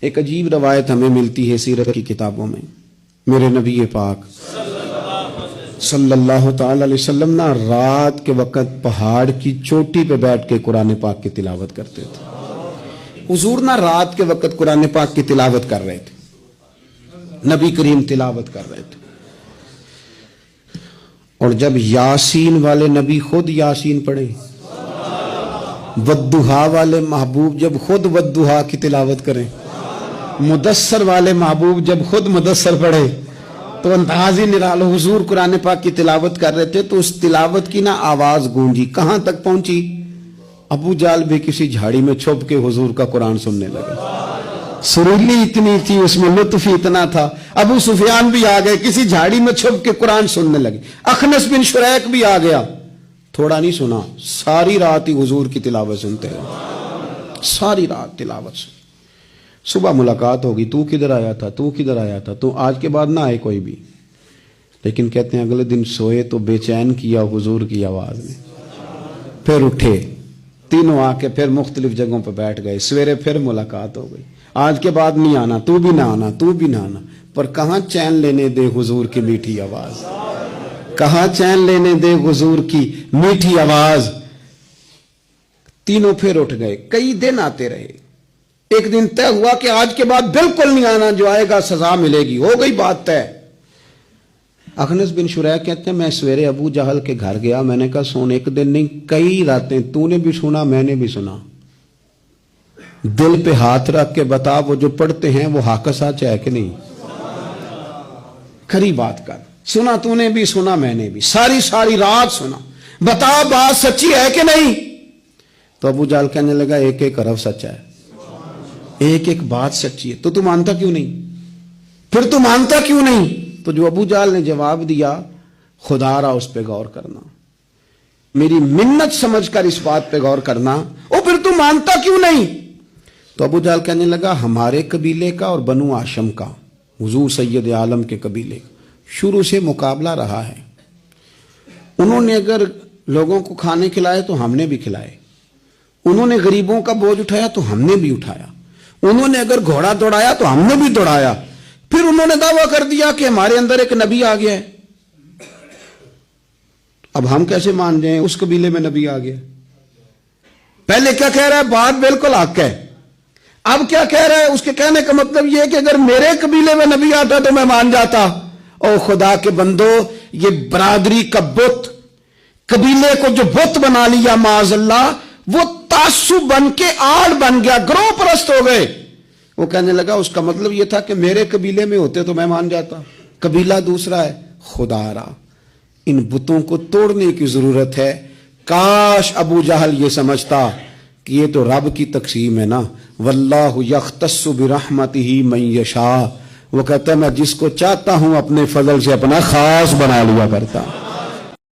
ایک عجیب روایت ہمیں ملتی ہے سیرت کی کتابوں میں. میرے نبی پاک صلی اللہ تعالی علیہ وسلم نا رات کے وقت پہاڑ کی چوٹی پہ بیٹھ کے قرآن پاک کی تلاوت کرتے تھے. حضور نا رات کے وقت قرآن پاک کی تلاوت کر رہے تھے. نبی کریم تلاوت کر رہے تھے اور جب یاسین والے نبی خود یاسین پڑھے، والضحیٰ والے محبوب جب خود والضحیٰ کی تلاوت کریں، مدثر والے محبوب جب خود مدثر پڑھے تو انداز ہی نرالا. حضور قرآن پاک کی تلاوت کر رہے تھے تو اس تلاوت کی نا آواز گونجی. کہاں تک پہنچی؟ ابو جال بھی کسی جھاڑی میں چھپ کے حضور کا قرآن سننے لگے. سریلی اتنی تھی، اس میں لطف اتنا تھا. ابو سفیان بھی آ گئے، کسی جھاڑی میں چھپ کے قرآن سننے لگے. اخنس بن شریک بھی آ گیا. تھوڑا نہیں سنا، ساری رات ہی حضور کی تلاوت سنتے رہے. ساری رات تلاوت سن. صبح ملاقات ہوگی، تو کدھر آیا تھا، تو کدھر آیا تھا، تو آج کے بعد نہ آئے کوئی بھی. لیکن کہتے ہیں اگلے دن سوئے تو بے چین کیا حضور کی آواز نے. پھر اٹھے، تینوں آ کے پھر مختلف جگہوں پہ بیٹھ گئے. سویرے پھر ملاقات ہو گئی. آج کے بعد نہیں آنا، تو بھی نہ آنا، تو بھی نہ آنا. پر کہاں چین لینے دے حضور کی میٹھی آواز، کہاں چین لینے دے حضور کی میٹھی آواز. تینوں پھر اٹھ گئے. کئی دن آتے رہے. ایک دن طے ہوا کہ آج کے بعد بالکل نہیں آنا، جو آئے گا سزا ملے گی. ہو گئی بات طے. اخنس بن شریک کہتے ہیں میں سویرے ابو جہل کے گھر گیا. میں نے کہا سن، ایک دن نہیں کئی راتیں تو نے بھی سنا، میں نے بھی سنا. دل پہ ہاتھ رکھ کے بتا وہ جو پڑھتے ہیں وہ حق سچ ہے کہ نہیں؟ کھری بات کر. سنا تو نے بھی، سنا میں نے بھی، ساری رات سنا. بتا بات سچی ہے کہ نہیں؟ تو ابو جہل کہنے لگا ایک ایک حرف سچا ہے، ایک ایک بات سچی ہے. تو تم مانتا کیوں نہیں؟ پھر تو مانتا کیوں نہیں؟ تو جو ابو جہل نے جواب دیا، خدا را اس پہ غور کرنا، میری منت سمجھ کر اس بات پہ غور کرنا. او پھر تو مانتا کیوں نہیں؟ تو ابو جہل کہنے لگا ہمارے قبیلے کا اور بنو ہاشم کا، حضور سید عالم کے قبیلے کا شروع سے مقابلہ رہا ہے. انہوں نے اگر لوگوں کو کھانے کھلائے تو ہم نے بھی کھلائے. انہوں نے غریبوں کا بوجھ اٹھایا تو ہم نے بھی اٹھایا. انہوں نے اگر گھوڑا دوڑایا تو ہم نے بھی دوڑایا. پھر انہوں نے دعویٰ کر دیا کہ ہمارے اندر ایک نبی آ گیا ہے. اب ہم کیسے مان جائیں اس قبیلے میں نبی آ گیا؟ پہلے کیا کہہ رہا ہے؟ بات بالکل حق ہے. اب کیا کہہ رہا ہے؟ اس کے کہنے کا مطلب یہ ہے کہ اگر میرے قبیلے میں نبی آتا تو میں مان جاتا. او خدا کے بندو، یہ برادری کا بت، قبیلے کو جو بت بنا لیا معاذ اللہ، وہ تعصب بن کے آڑ بن گیا، گروہ پرست ہو گئے. وہ کہنے لگا اس کا مطلب یہ تھا کہ میرے قبیلے میں ہوتے تو میں مان جاتا. قبیلہ دوسرا ہے. خدا را ان بتوں کو توڑنے کی ضرورت ہے. کاش ابو جہل یہ سمجھتا کہ یہ تو رب کی تقسیم ہے نا، واللہ یختص برحمتہ من یشاء. وہ کہتا ہے میں جس کو چاہتا ہوں اپنے فضل سے اپنا خاص بنا لیا کرتا.